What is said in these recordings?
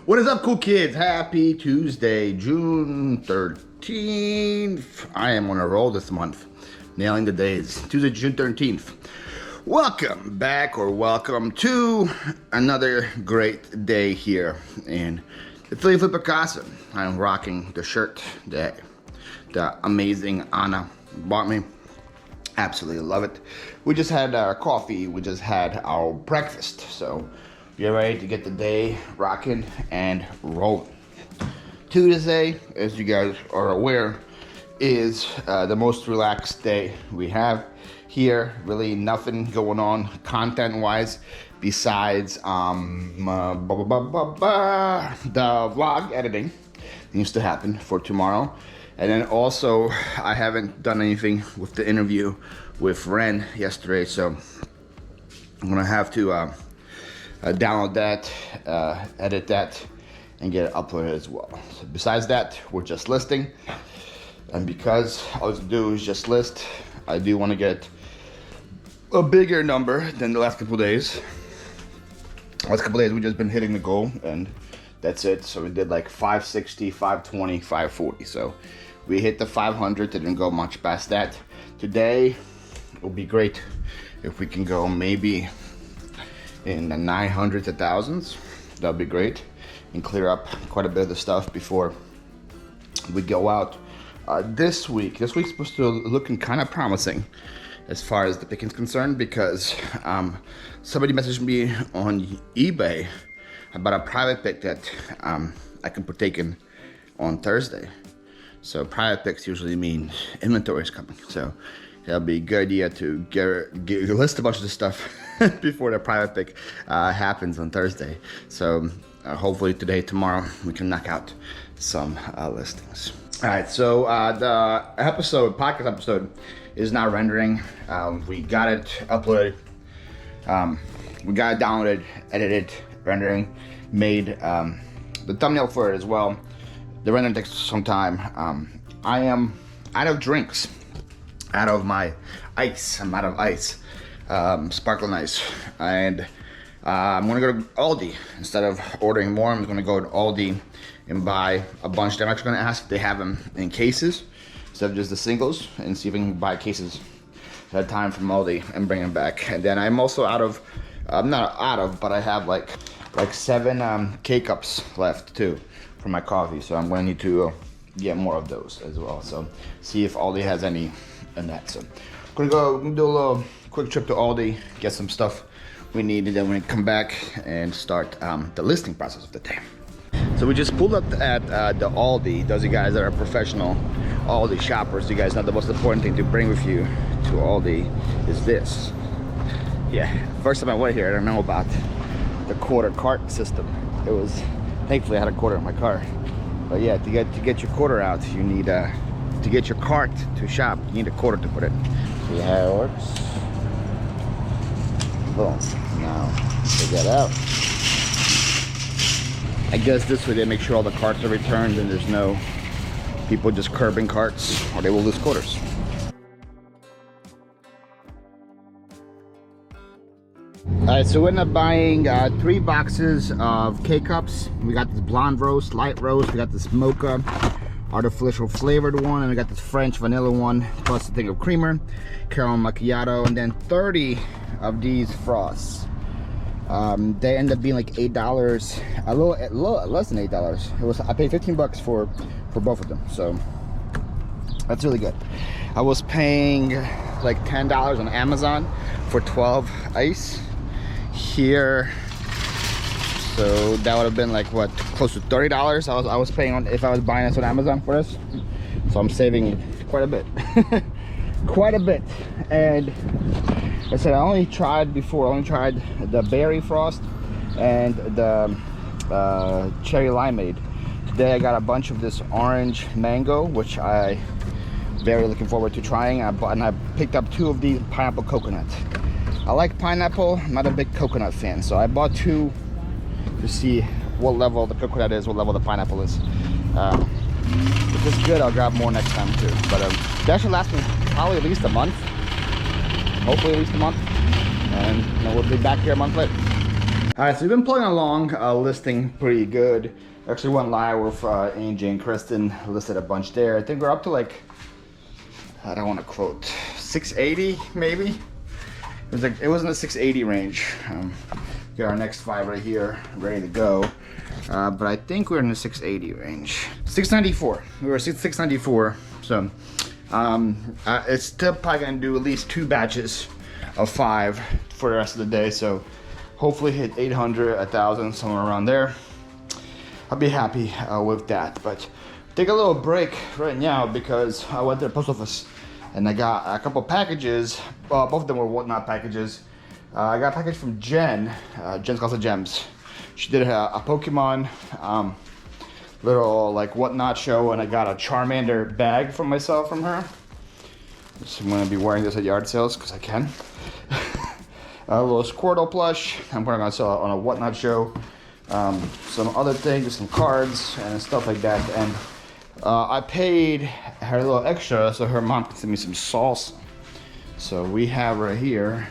What is up, cool kids? Happy Tuesday, June 13th. I am on a roll this month, nailing the days. Tuesday, June 13th. Welcome back, or welcome to another great day here in the Flyp Casa. I'm rocking the shirt that the amazing Anna bought me. Absolutely love it. We just had our coffee. We just had our breakfast. So we're ready to get the day rocking and rolling. Tuesday, as you guys are aware, is the most relaxed day we have here. Really nothing going on content-wise besides the vlog editing needs to happen for tomorrow. And then also, I haven't done anything with the interview with Ren yesterday, so I'm gonna have to download that, edit that, and get it uploaded as well. So besides that, we're just listing. And because all I do is just list, I do want to get a bigger number than the last couple days. Last couple days, we've just been hitting the goal, and that's it. So we did like 560, 520, 540. So we hit the 500, didn't go much past that. Today, it will be great if we can go maybe in the 900s to thousands. That'll be great, and clear up quite a bit of the stuff before we go out. This week's supposed to looking kind of promising as far as the picking's concerned, because somebody messaged me on eBay about a private pick that I can partake in on Thursday. So private picks usually mean inventory is coming. So that'll be a good idea to list a bunch of this stuff before the private pick happens on Thursday. So hopefully today, tomorrow, we can knock out some listings. All right, so the podcast episode is now rendering. We got it uploaded. We got it downloaded, edited, rendering, made the thumbnail for it as well. The rendering takes some time. I am out of drinks, out of my ice. I'm out of ice, sparkling ice, and I'm gonna go to Aldi. Instead of ordering more, I'm gonna go to Aldi and buy a bunch. I'm actually gonna ask if they have them in cases instead of just the singles, and see if I can buy cases at a time from Aldi and bring them back. And then I'm also out of, not out of, but I have like 7 K-cups left too for my coffee. So I'm gonna need to get more of those as well. So see if Aldi has any in that. So I'm gonna do a little quick trip to Aldi, get some stuff we need, and then we come back and start the listing process of the day. So we just pulled up at the Aldi. Those of you guys that are professional Aldi shoppers, you guys know the most important thing to bring with you to Aldi is this. Yeah, first time I went here, I don't know about the quarter cart system. It was, thankfully I had a quarter in my car. But yeah, to get your quarter out, you need to get your cart to shop, you need a quarter to put it. See how it works? Boom. Now take that out. I guess this way they make sure all the carts are returned and there's no people just curbing carts, or they will lose quarters. Alright, so we ended up buying 3 boxes of K-cups. We got this blonde roast, light roast, we got this mocha, artificial flavored one, and we got this French vanilla one, plus a thing of creamer, caramel macchiato, and then 30 of these frosts. They end up being like $8, a little less than $8. I paid 15 bucks for both of them, so that's really good. I was paying like $10 on Amazon for 12 ice here, so that would have been like what, close to $30 I was paying on if I was buying this on Amazon for this. So I'm saving quite a bit. Quite a bit. And I said I only tried the berry frost and the cherry limeade. Today I got a bunch of this orange mango, which I very looking forward to trying. And I picked up 2 of these pineapple coconut. I like pineapple, I'm not a big coconut fan, so I bought 2 to see what level the coconut is, what level the pineapple is. If it's good, I'll grab more next time too. But that should last me probably at least a month. Hopefully at least a month. And we'll be back here a month later. All right, so we've been playing along, listing pretty good. Actually went live with Angie and Kristen, listed a bunch there. I think we're up to like, I don't want to quote, 680 maybe. It was in the 680 range. Got our next 5 right here, ready to go. But I think we're in the 680 range. 694. We were 694. So it's still probably gonna do at least 2 batches of 5 for the rest of the day. So hopefully hit 800, 1,000, somewhere around there. I'll be happy with that. But take a little break right now because I went to the post office and I got a couple packages. Both of them were whatnot packages. I got a package from Jen, Jen's Salsa Gems. She did a Pokemon little like whatnot show, and I got a Charmander bag for myself from her. So I'm gonna be wearing this at yard sales because I can. A little Squirtle plush. I'm gonna sell it on a whatnot show. Some other things, some cards and stuff like that. And I paid her a little extra so her mom can send me some salsa. So we have right here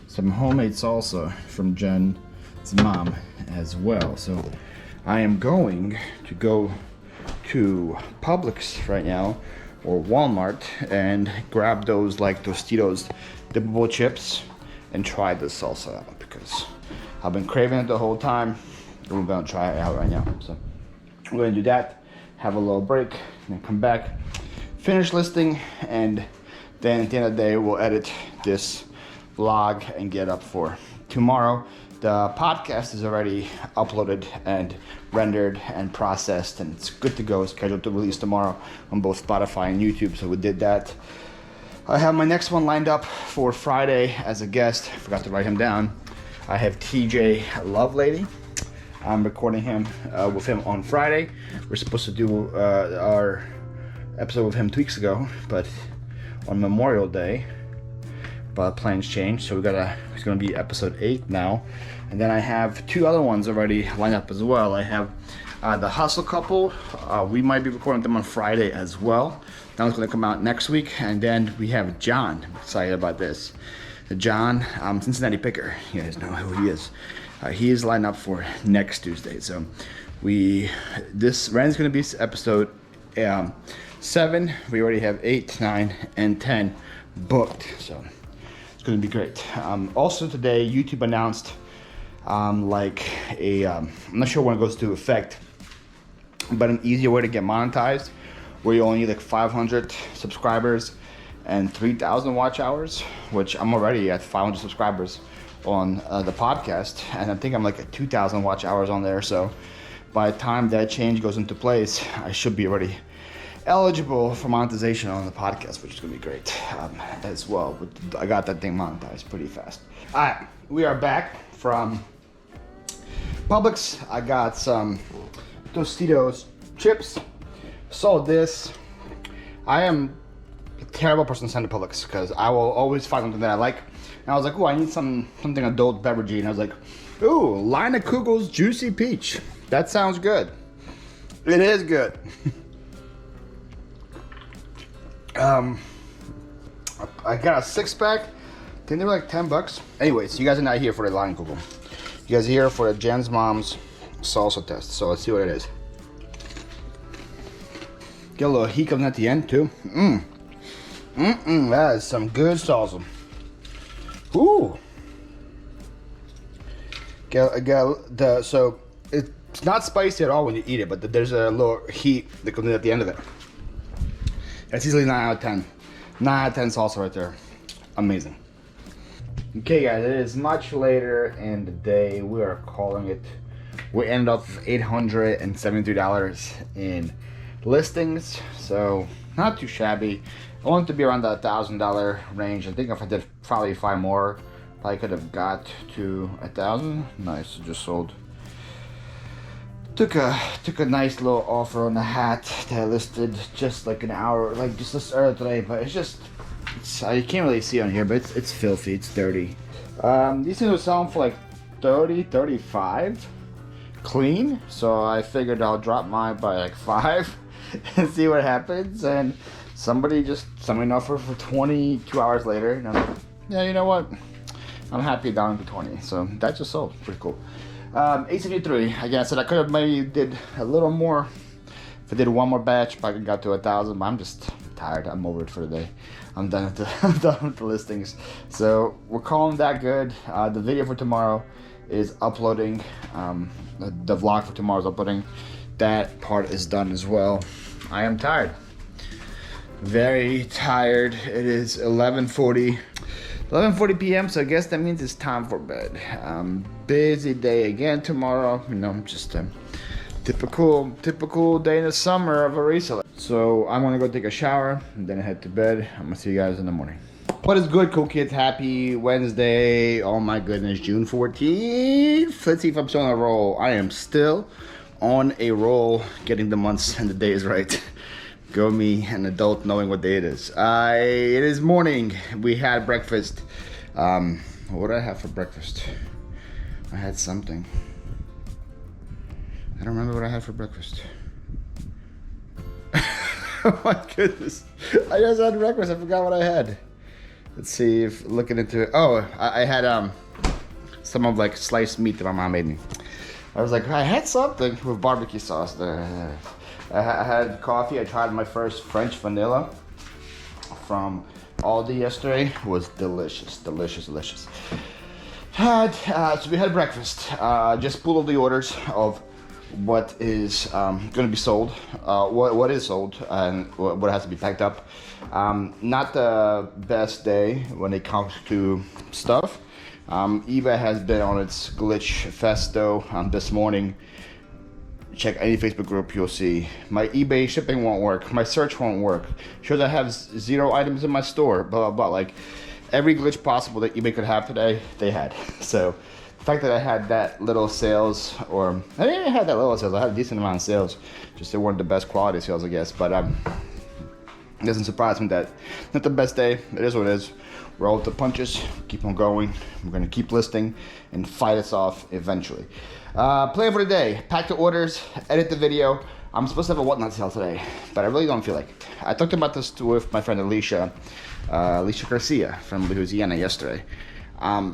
some homemade salsa from Jen's mom as well. So I am going to go to Publix right now or Walmart and grab those like Tostitos dippable chips and try this salsa out because I've been craving it the whole time. We're gonna try it out right now. So I'm gonna do that, have a little break, and then come back, finish listing, and then at the end of the day we'll edit this vlog and get up for tomorrow. The podcast is already uploaded and rendered and processed, and it's good to go. It's scheduled to release tomorrow on both Spotify and YouTube, so we did that. I have my next one lined up for Friday as a guest. I forgot to write him down. I have TJ Lovelady. I'm recording him with him on Friday. We're supposed to do our episode with him 2 weeks ago, but on Memorial Day, but plans changed, so it's gonna be episode 8 now. And then I have 2 other ones already lined up as well. I have the Hustle couple. We might be recording them on Friday as well. That one's gonna come out next week. And then we have John. I'm excited about this. John, Cincinnati Picker. You guys know who he is. He is lined up for next Tuesday. So Ren's gonna be episode 7. We already have 8, 9, and 10 booked. So it's gonna be great. Also today, YouTube announced I'm not sure when it goes into effect, but an easier way to get monetized where you only need like 500 subscribers and 3,000 watch hours, which I'm already at 500 subscribers on the podcast, and I think I'm like at 2,000 watch hours on there. So by the time that change goes into place, I should be already eligible for monetization on the podcast, which is gonna be great as well. But I got that thing monetized pretty fast. All right, we are back from Publix. I got some Tostitos chips. Saw this. I am a terrible person to send to Publix because I will always find something that I like. And I was like, oh, I need something adult beveragey. And I was like, ooh, Line of Kugel's Juicy Peach. That sounds good. It is good. I got a 6-pack. I think they were like $10. Anyways, you guys are not here for the Line of Kugel. You guys are here for the Jen's mom's salsa test. So let's see what it is. Get a little heat coming at the end too. That is some good salsa. Ooh. So it's not spicy at all when you eat it, but there's a little heat that comes in at the end of it. That's easily 9 out of 10. 9 out of 10 salsa right there. Amazing. Okay guys, it is much later in the day. We are calling it. We ended up with $873 in listings, so not too shabby. I want it to be around the $1,000 range. I think if I did probably 5 more, I could have got to 1,000. Nice, just sold. Took a nice little offer on the hat that I listed just like an hour, like just this earlier today, but you can't really see on here, but it's filthy, it's dirty. These things were selling for like 30, 35 clean, so I figured I'll drop mine by like 5 and see what happens. And somebody just sent me an offer for 20 2 hours later, and I'm like, yeah, you know what? I'm happy down to 20. So that just sold, pretty cool. 873. Again, I said I could have maybe did a little more. If I did one more batch, probably got to 1,000. But I'm just tired. I'm over it for the day. I'm done with the listings. So we're calling that good. The video for tomorrow is uploading. The vlog for tomorrow is uploading. That part is done as well. I am tired. Very tired. It is 11:40 p.m. So I guess that means it's time for bed. Busy day again tomorrow. You know, just a typical day in the summer of a reseller. So I'm gonna go take a shower and then head to bed. I'm gonna see you guys in the morning. What is good, cool kids? Happy Wednesday. Oh my goodness, June 14th. Let's see if I'm still on a roll. I am still on a roll, getting the months and the days right. Go me, an adult, knowing what day it is. It is morning. We had breakfast. What did I have for breakfast? I had something. I don't remember what I had for breakfast. Oh my goodness. I just had breakfast. I forgot what I had. Let's see if looking into it. Oh, I had some of like sliced meat that my mom made me. I was like, I had something with barbecue sauce. I had coffee. I tried my first French vanilla from Aldi yesterday. It was delicious, delicious, delicious. So we had breakfast. Just pulled all the orders of what is going to be sold, what is sold, and what has to be packed up. Not the best day when it comes to stuff. eBay has been on its glitch festo this morning. Check any Facebook group, you'll see my eBay shipping won't work, my search won't work, shows I have 0 items in my store, blah blah blah. Like every glitch possible that eBay could have today, they had. So the fact that I had that little sales, or I didn't even have that little sales, I had a decent amount of sales, just they weren't the best quality sales, I guess. But it doesn't surprise me that not the best day. It is what it is. Roll with the punches, keep on going. We're gonna keep listing and fight us off eventually. Plan for the day, pack the orders, edit the video. I'm supposed to have a whatnot sale today, but I really don't feel like it. I talked about this with my friend Alicia Garcia from Louisiana yesterday. I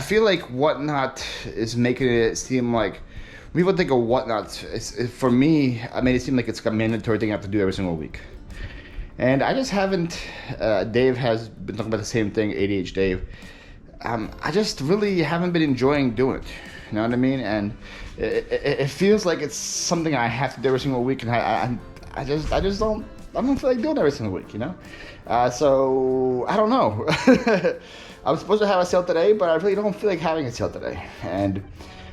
feel like whatnot is making it seem like, people think of whatnot, for me, I made it seem like it's a mandatory thing I have to do every single week. And I just haven't, Dave has been talking about the same thing, ADH Dave. I just really haven't been enjoying doing it. You know what I mean? And it feels like it's something I have to do every single week, and I just don't feel like doing it every single week, you know? So I don't know. I was supposed to have a sale today, but I really don't feel like having a sale today. And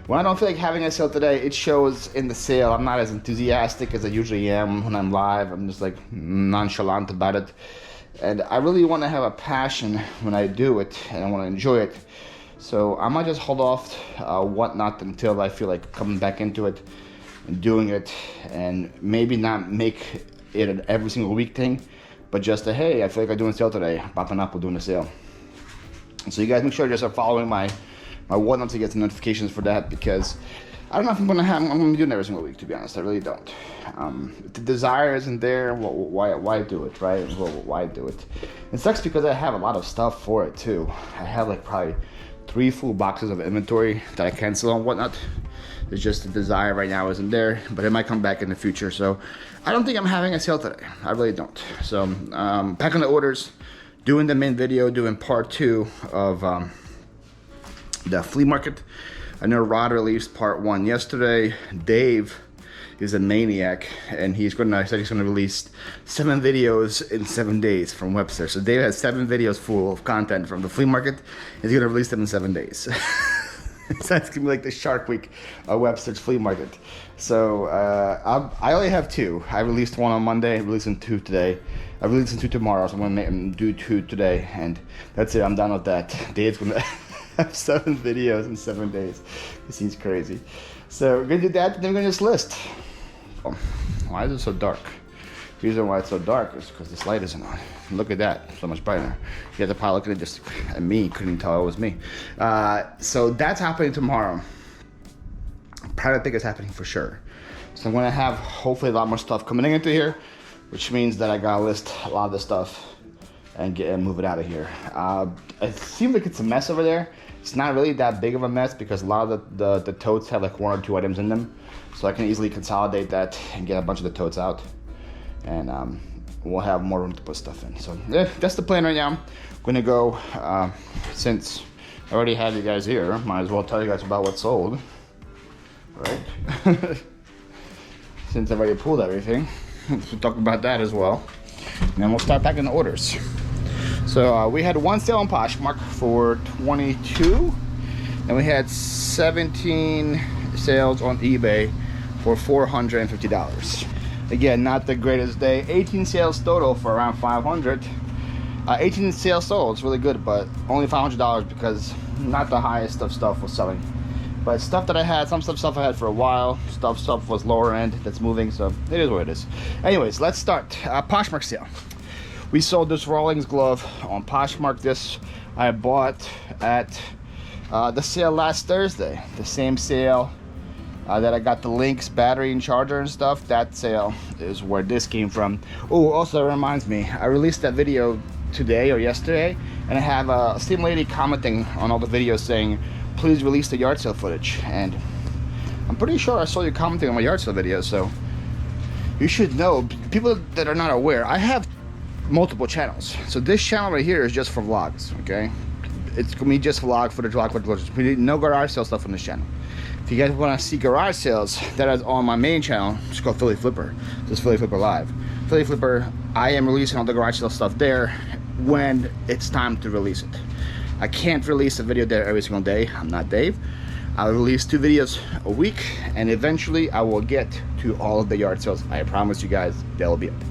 when I don't feel like having a sale today, it shows in the sale. I'm not as enthusiastic as I usually am when I'm live. I'm just like nonchalant about it. And I really want to have a passion when I do it, and I want to enjoy it. So I might just hold off whatnot until I feel like coming back into it and doing it, and maybe not make it an every single week thing, but just a, hey, I feel like I'm doing a sale today, popping up, we're doing a sale. And so you guys make sure you just are following my whatnot to get the notifications for that, because I don't know if I'm gonna be doing it every single week, to be honest. I really don't. If the desire isn't there, why do it, right? Why do it? It sucks because I have a lot of stuff for it too. I have like probably 3 full boxes of inventory that I can sell on whatnot. It's just the desire right now isn't there, but it might come back in the future. So I don't think I'm having a sale today. I really don't. So packing the orders, doing the main video, doing part 2 of the flea market. I know Rod released part 1 yesterday. Dave is a maniac, and he said he's gonna release 7 videos in 7 days from Webster. So Dave has 7 videos full of content from the flea market. He's gonna release them in 7 days. So it's gonna be like the Shark Week of Webster's flea market. So I only have 2. I released 1 on Monday, I'm releasing 2 today. I'm releasing 2 tomorrow, so I'm gonna do 2 today, and that's it, I'm done with that. Dave's gonna have 7 videos in 7 days. This seems crazy. So we're gonna do that, then we're gonna just list. Oh, why is it so dark? The reason why it's so dark is because this light isn't on. Look at that, so much brighter. You have to probably look at it just at me, couldn't even tell it was me. So that's happening tomorrow. I'm proud to think it's happening for sure. So I'm gonna have hopefully a lot more stuff coming into here, which means that I gotta list a lot of this stuff and move it out of here. It seems like it's a mess over there. It's not really that big of a mess because a lot of the totes have like 1 or 2 items in them. So I can easily consolidate that and get a bunch of the totes out. And we'll have more room to put stuff in. So yeah, that's the plan right now. I'm gonna go, since I already have you guys here, might as well tell you guys about what sold, right? Since I've already pulled everything, we'll talk about that as well. And then we'll start packing the orders. So we had 1 sale on Poshmark for $22, and we had 17 sales on eBay for $450. Again, not the greatest day. 18 sales total for around 500. 18 sales sold, it's really good, but only $500 because not the highest of stuff was selling. But stuff that I had, some stuff I had for a while, stuff was lower end that's moving, so it is what it is. Anyways, let's start. Poshmark sale. We sold this Rawlings glove on Poshmark. This I bought at the sale last Thursday. The same sale that I got the links, battery and charger and stuff. That sale is where this came from. Oh, also it reminds me, I released that video today or yesterday, and I have a same lady commenting on all the videos saying, please release the yard sale footage. And I'm pretty sure I saw you commenting on my yard sale video, so you should know. People that are not aware, I have multiple channels. So this channel right here is just for vlogs, okay? It's gonna be just vlog footage. We need no garage sale stuff on this channel. If you guys want to see garage sales, that is on my main channel. It's called Flipper. This is Flipper Live. Flipper, I am releasing all the garage sale stuff there when it's time to release it. I can't release a video there every single day. I'm not Dave. I'll release 2 videos a week, and eventually I will get to all of the yard sales. I promise you guys they'll be up.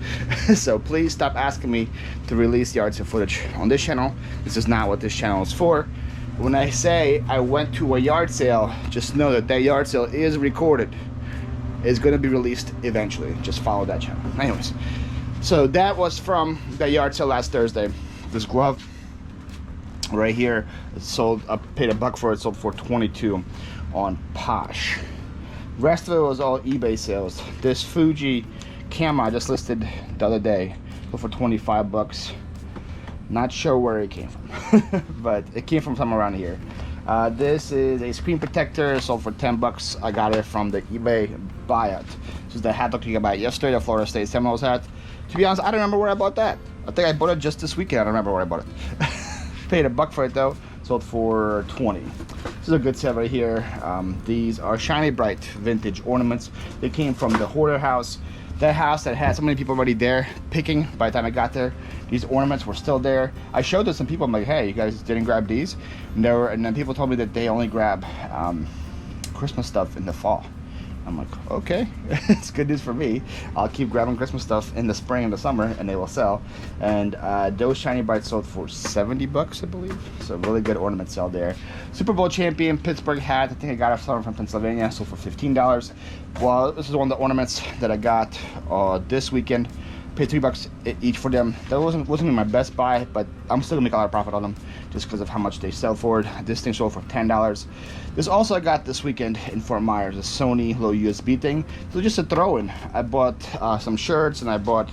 So please stop asking me to release yard sale footage on this channel. This is not what this channel is for. When I say I went to a yard sale, just know that that yard sale is recorded. It's going to be released eventually. Just follow that channel. Anyways, so that was from the yard sale last Thursday. This glove right here, it sold, I paid $1 for it, sold for $22 on Posh. Rest of it was all eBay sales. This Fuji camera I just listed the other day, sold for $25. Not sure where it came from, but it came from somewhere around here. This is a screen protector, sold for $10. I got it from the eBay buyout. This is the hat that you got yesterday, the Florida State Seminoles hat. To be honest, I don't remember where I bought that. I think I bought it just this weekend. I don't remember where I bought it. Paid $1 for it though, sold for $20. This is a good set right here. These are Shiny Bright vintage ornaments. They came from the Hoarder house. That house that had so many people already there picking. By the time I got there, these ornaments were still there. I showed this to some people. I'm like, hey, you guys didn't grab these? And then people told me that they only grab Christmas stuff in the fall. I'm like, okay, it's good news for me. I'll keep grabbing Christmas stuff in the spring and the summer, and they will sell. And those Shiny Brights sold for $70, I believe. So really good ornament sale there. Super Bowl champion Pittsburgh hat. I think I got it from Pennsylvania. Sold for $15. Well, this is one of the ornaments that I got this weekend. Paid $3 each for them. That wasn't my best buy, but I'm still gonna make a lot of profit on them just because of how much they sell for it. This thing sold for $10. This also I got this weekend in Fort Myers, a Sony little USB thing. So just a throw-in. I bought some shirts, and I bought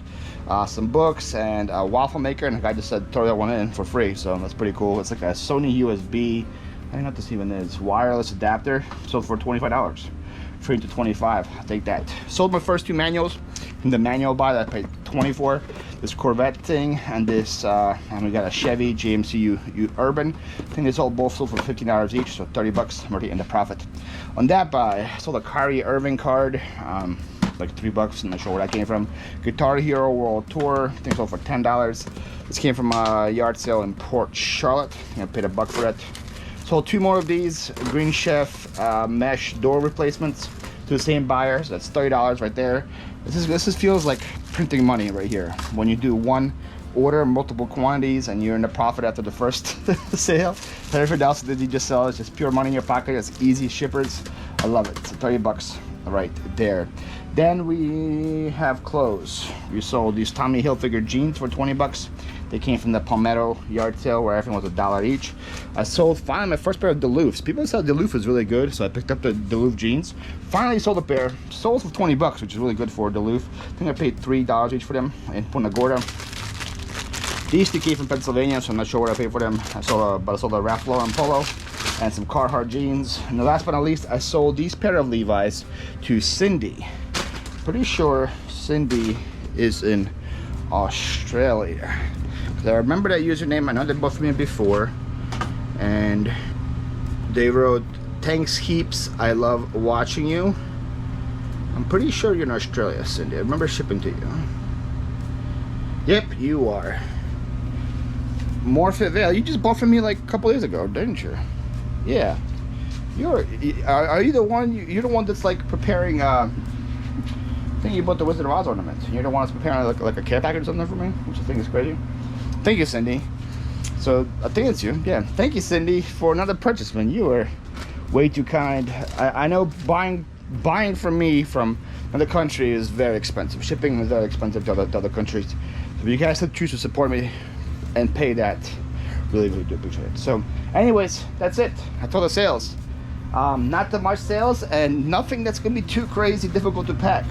some books and a waffle maker, and the guy just said throw that one in for free. So that's pretty cool. It's like a Sony USB, I don't know what this even is, wireless adapter. Sold for $25. Free to $25. I'll take that. Sold my first 2 manuals. From the manual buy that I paid $20 for. This Corvette thing and this, and we got a Chevy GMC Urban. I think they sold both for $15 each, so $30. I'm already in the profit. On that buy, I sold a Kyrie Irving card, like $3. I'm not sure where that came from. Guitar Hero World Tour, I think sold for $10. This came from a yard sale in Port Charlotte. I paid $1 for it. Sold 2 more of these Green Chef mesh door replacements to the same buyer, so that's $30 right there. This feels like printing money right here. When you do one order, multiple quantities, and you're in the profit after the first sale. Everything else that you just sell is just pure money in your pocket. It's easy shippers. I love it. It's $30 right there. Then we have clothes. We sold these Tommy Hilfiger jeans for $20. They came from the Palmetto yard sale where everything was $1 each. I sold finally my first pair of Duluths. People said Duluth was really good, so I picked up the Duluth jeans. Finally sold a pair. Sold for $20, which is really good for Duluth. I think I paid $3 each for them in Punta Gorda. These two came from Pennsylvania, so I'm not sure what I paid for them. But I sold a Ralph Lauren polo and some Carhartt jeans. And the last but not least, I sold these pair of Levi's to Cindy. Pretty sure Cindy is in Australia. I remember that username. I know they bought from me before, and they wrote, "Thanks heaps, I love watching you." I'm pretty sure you're in Australia, Cindy. I remember shipping to you. Yep, you are. Morphet Vale. You just bought from me like a couple days ago, didn't you? Yeah. Are you the one? You're the one that's like preparing. I think you bought the Wizard of Oz ornament. You're the one that's preparing like a care package or something for me, which I think is crazy. Thank you, Cindy. So I think it's you. Yeah. Thank you, Cindy, for another purchase. Man, you are way too kind. I know buying from me from another country is very expensive. Shipping is very expensive to other countries. So if you guys choose to support me and pay that, really do appreciate it. So anyways, that's it. That's all the sales. Not that much sales, and nothing that's gonna be too crazy difficult to pack.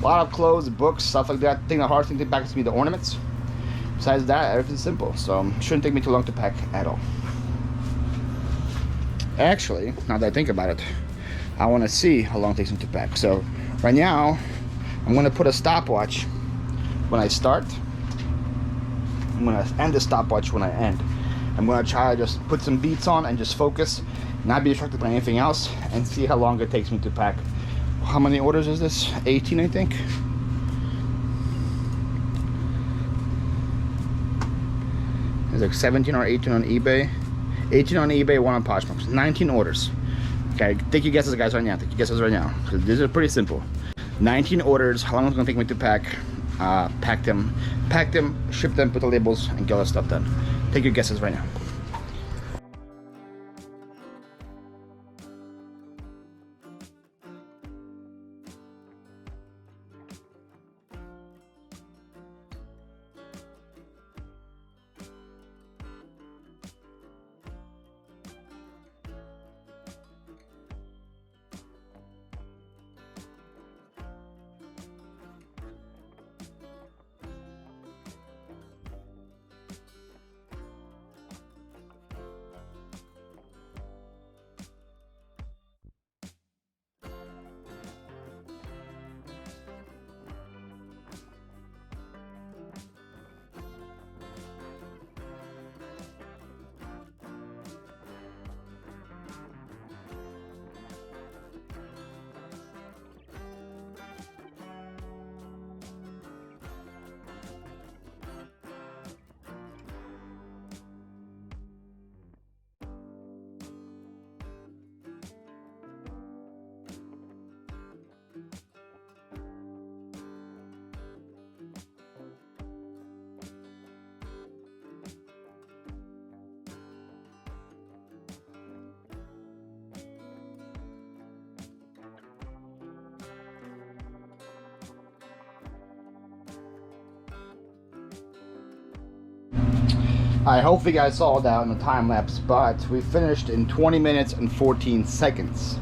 A lot of clothes, books, stuff like that. I think the hardest thing to pack is gonna be the ornaments. Besides that, everything's simple, so shouldn't take me too long to pack at all. Actually, now that I think about it, I want to see how long it takes me to pack. So right now, I'm going to put a stopwatch when I start. I'm going to end the stopwatch when I end. I'm going to try to just put some beats on and just focus, not be distracted by anything else, and see how long it takes me to pack. How many orders is this? 18, I think. There's like 17 or 18 on eBay. 18 on eBay, 1 on Poshmark. 19 orders. Okay, take your guesses, guys, right now. Take your guesses right now, because these are pretty simple. 19 orders. How long is it gonna take me to pack? Pack them, ship them, put the labels, and get all that stuff done. Take your guesses right now. I hope you guys saw that on the time lapse, but we finished in 20 minutes and 14 seconds.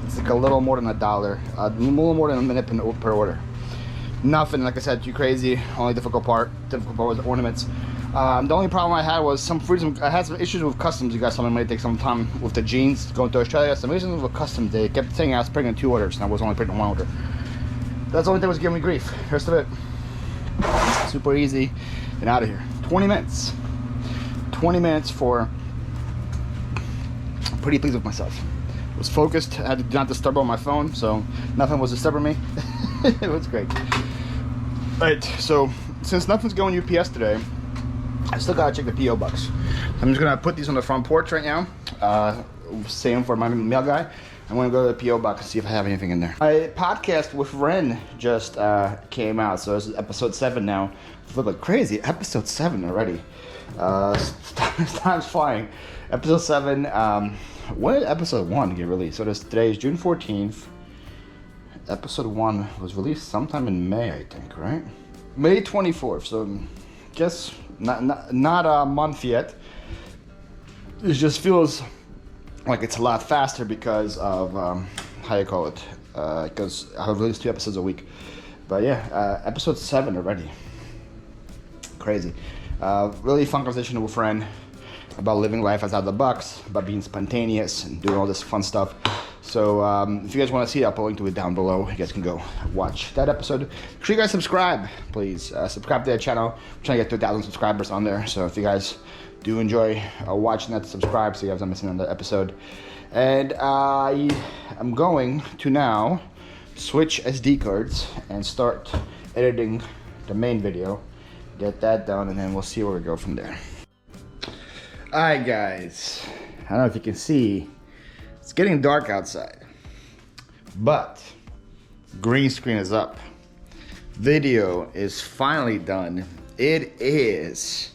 It's like a little more than $1, a little more than a minute per order. Nothing, like I said, too crazy. Only difficult part was the ornaments. The only problem I had was I had some issues with customs. You guys saw me might take some time with the jeans going to Australia. Some reasons with customs, they kept saying I was pregnant 2 orders, and I was only pregnant 1 order. That's the only thing that was giving me grief. The rest of it, super easy and out of here. 20 minutes. 20 minutes for, I'm pretty pleased with myself. I was focused, I had to do not disturb on my phone, so nothing was disturbing me. It was great. Alright, so since nothing's going UPS today, I still gotta check the P.O. box. I'm just gonna put these on the front porch right now. Same for my mail guy. I'm gonna go to the P.O. box and see if I have anything in there. My podcast with Ren just came out, so this is episode 7 now. I feel like crazy, episode 7 already. Time's flying. Episode 7. When did episode 1 get released? So today is June 14th. Episode 1 was released sometime in May, I think, right? May 24th. So just not a month yet. It just feels like it's a lot faster because of how you call it? Because I release 2 episodes a week. But yeah, episode 7 already. Crazy. Really fun conversation with a friend about living life outside the box, about being spontaneous and doing all this fun stuff. So if you guys want to see it, I'll put a link to it down below. You guys can go watch that episode. Make sure you guys subscribe, please. Subscribe to that channel. I'm trying to get to 1,000 subscribers on there. So if you guys do enjoy watching that, subscribe so you guys aren't missing another episode. And I am going to now switch SD cards and start editing the main video. Get that done, and then we'll see where we go from there. Alright guys, I don't know if you can see, it's getting dark outside, but green screen is up. Video is finally done. It is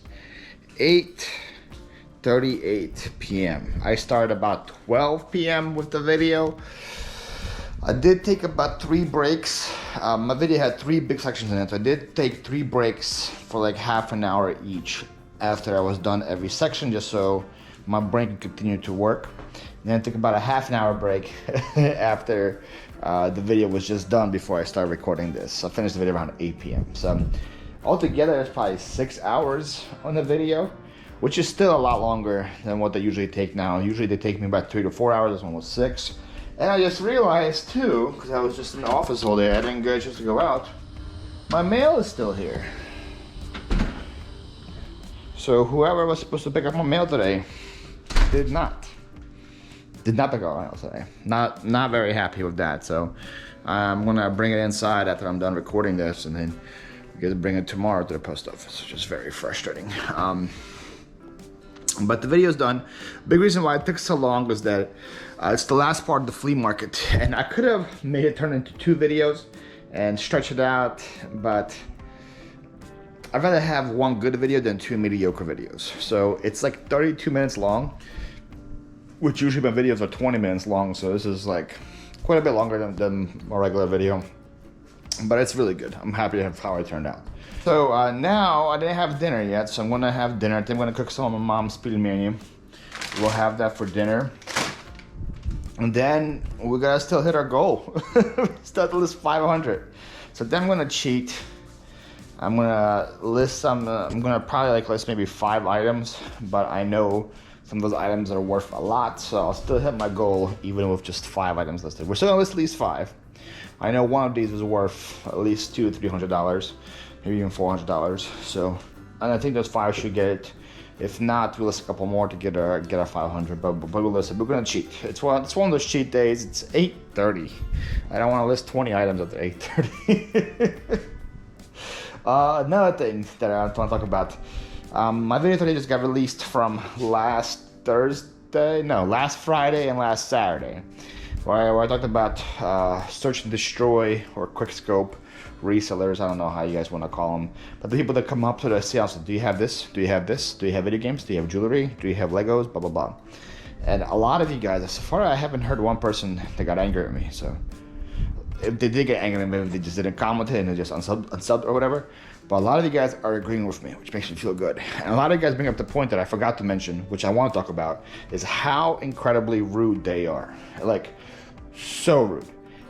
8:38 p.m. I started about 12 p.m. with the video. I did take about 3 breaks. My video had 3 big sections in it, so I did take 3 breaks for like half an hour each after I was done every section, just so my brain could continue to work. And then I took about a half an hour break after the video was just done before I started recording this. So I finished the video around 8 p.m. So altogether, it's probably 6 hours on the video, which is still a lot longer than what they usually take now. Usually they take me about 3 to 4 hours. This one was 6. And I just realized too, because I was just in the office all day, I didn't get a chance to go out, my mail is still here. So whoever was supposed to pick up my mail today did not pick up my mail today. Not very happy with that. So I'm gonna bring it inside after I'm done recording this, and then we're gonna bring it tomorrow to the post office, which is very frustrating. But the video's done. Big reason why it took so long was that it's the last part of the flea market, and I could have made it turn into 2 videos and stretch it out, but I'd rather have 1 good video than 2 mediocre videos. So it's like 32 minutes long, which usually my videos are 20 minutes long, so this is like quite a bit longer than a regular video. But it's really good. I'm happy with how it turned out. So now I didn't have dinner yet, so I'm gonna have dinner. I think I'm gonna cook some of my mom's pilmeni. We'll have that for dinner. And then we gotta still hit our goal. Still have to list 500. So then I'm gonna cheat. I'm gonna list some, I'm gonna probably like list maybe 5 items, but I know some of those items are worth a lot, so I'll still hit my goal even with just 5 items listed. We're still gonna list at least 5. I know one of these was worth at least $200 to $300, maybe even $400. So, and I think those 5 should get it. If not, we'll list a couple more to get our 500. But we'll list it. We're gonna cheat. It's one of those cheat days. It's 8:30. I don't want to list 20 items after 8:30. Another thing that I want to talk about. My video today just got released from last Friday and last Saturday, where I talked about search and destroy or quick scope resellers. I don't know how you guys want to call them, but the people that come up to the sales, do you have this? Do you have this? Do you have video games? Do you have jewelry? Do you have Legos? Blah blah blah. And a lot of you guys, so far I haven't heard one person that got angry at me. So if they did get angry, maybe they just didn't comment it and they just unsubbed or whatever. But a lot of you guys are agreeing with me, which makes me feel good. And a lot of you guys bring up the point that I forgot to mention, which I want to talk about, is how incredibly rude they are. Like, so rude.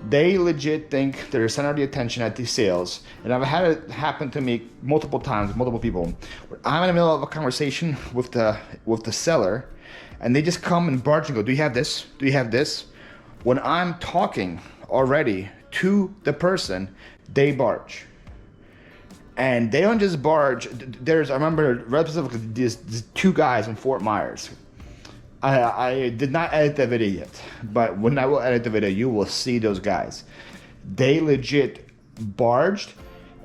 They legit think they're the center of the attention at these sales. And I've had it happen to me multiple times, multiple people. Where I'm in the middle of a conversation with the seller, and they just come and barge and go, do you have this? Do you have this? When I'm talking already to the person, they barge. And they don't just barge. I remember very specifically these 2 guys in Fort Myers. I did not edit the video yet, but when I will edit the video, you will see those guys. They legit barged.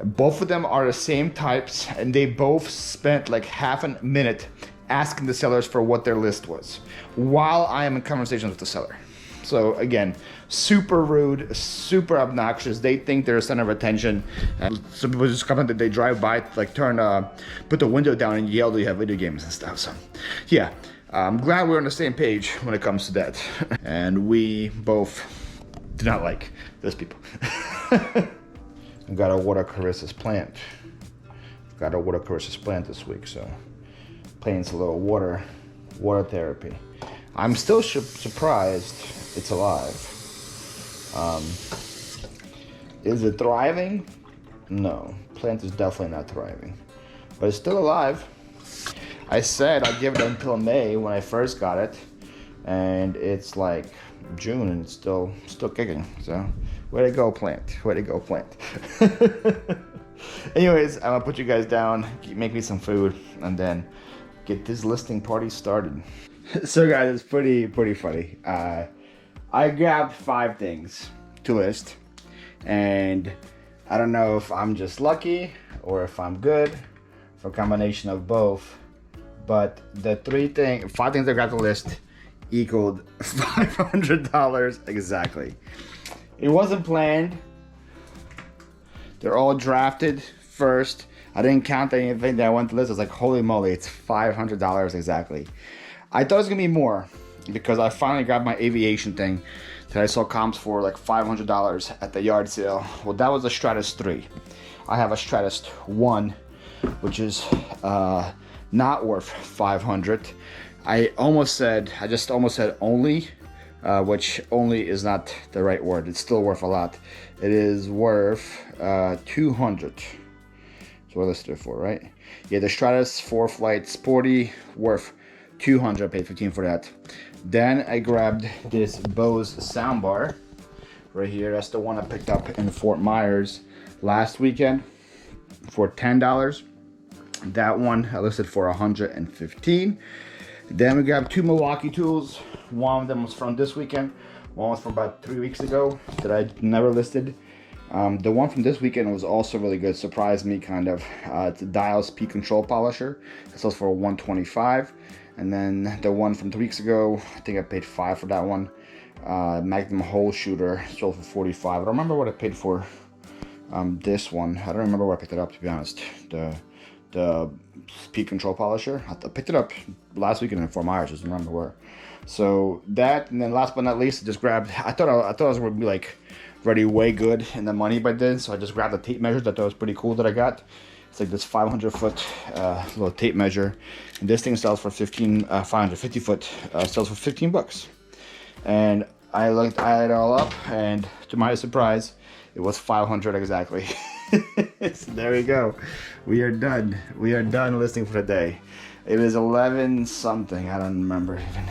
Both of them are the same types, and they both spent like half a minute asking the sellers for what their list was while I am in conversations with the seller. So again, super rude, super obnoxious. They think they're a center of attention. And some people just come in that they drive by, like put the window down and yell, do you have video games and stuff. So yeah, I'm glad we're on the same page when it comes to that. And we both do not like those people. I've got to water Carissa's plant. Got to water Carissa's plant this week, so playing a little water therapy. I'm still surprised it's alive. Is it thriving? No, plant is definitely not thriving, but it's still alive. I said I'd give it until May when I first got it, and it's like June and it's still kicking. So way to go, plant. Way to go, plant. Anyways, I'm gonna put you guys down, make me some food, and then get this listing party started. So guys, it's pretty funny. I grabbed 5 things to list, and I don't know if I'm just lucky or if I'm good, for a combination of both. But the 5 things I grabbed to list equaled $500 exactly. It wasn't planned. They're all drafted first. I didn't count anything that I went to list. I was like, holy moly, it's $500 exactly. I thought it was gonna be more because I finally got my aviation thing that I saw comps for like $500 at the yard sale. Well, that was a Stratus 3. I have a Stratus 1, which is not worth $500. I just almost said only, which only is not the right word. It's still worth a lot. It is worth $200. That's what I listed it for, right? Yeah, the Stratus 4 Flight Sporty, worth $200. I paid $15 for that. Then I grabbed this Bose soundbar right here. That's the one I picked up in Fort Myers last weekend for $10. That one I listed for $115. Then we grabbed 2 Milwaukee tools. One of them was from this weekend. One was from about 3 weeks ago that I never listed. The one from this weekend was also really good. Surprised me kind of. It's a Dial Speed Control Polisher. It sells for $125. And then the one from 3 weeks ago, I think I paid $5 for that one. Magnum Hole Shooter sold for $45. I don't remember what I paid for this one. I don't remember where I picked it up, to be honest. The Speed Control Polisher. I picked it up last weekend in Fort Myers. Just remember where. So that, and then last but not least, I just grabbed. I thought I was gonna be like already way good in the money by then, so I just grabbed the tape measure that was pretty cool that I got. It's like this 500-foot little tape measure, and this thing sells for 550-foot sells for $15. And I looked at it all up, and to my surprise, it was $500 exactly. So there we go. We are done. We are done listing for the day. It is 11 something. I don't remember even.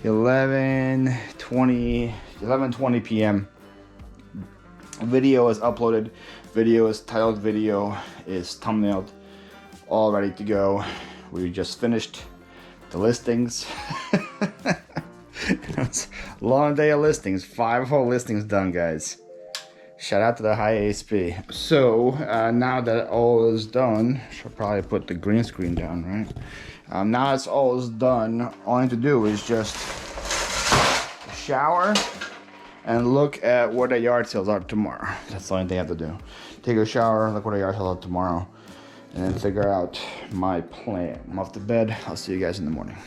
11:20 p.m. Video is uploaded. Video is titled. Video is thumbnailed. All ready to go. We just finished the listings. It's a long day of listings. 5 whole listings done, guys. Shout out to the high ASP. So now that all is done, should probably put the green screen down, right? Now it's all is done. All I need to do is just shower and look at what the yard sales are tomorrow. That's the only thing I have to do. Take a shower, look what the yard sales are tomorrow, and then figure out my plan. I'm off to bed. I'll see you guys in the morning.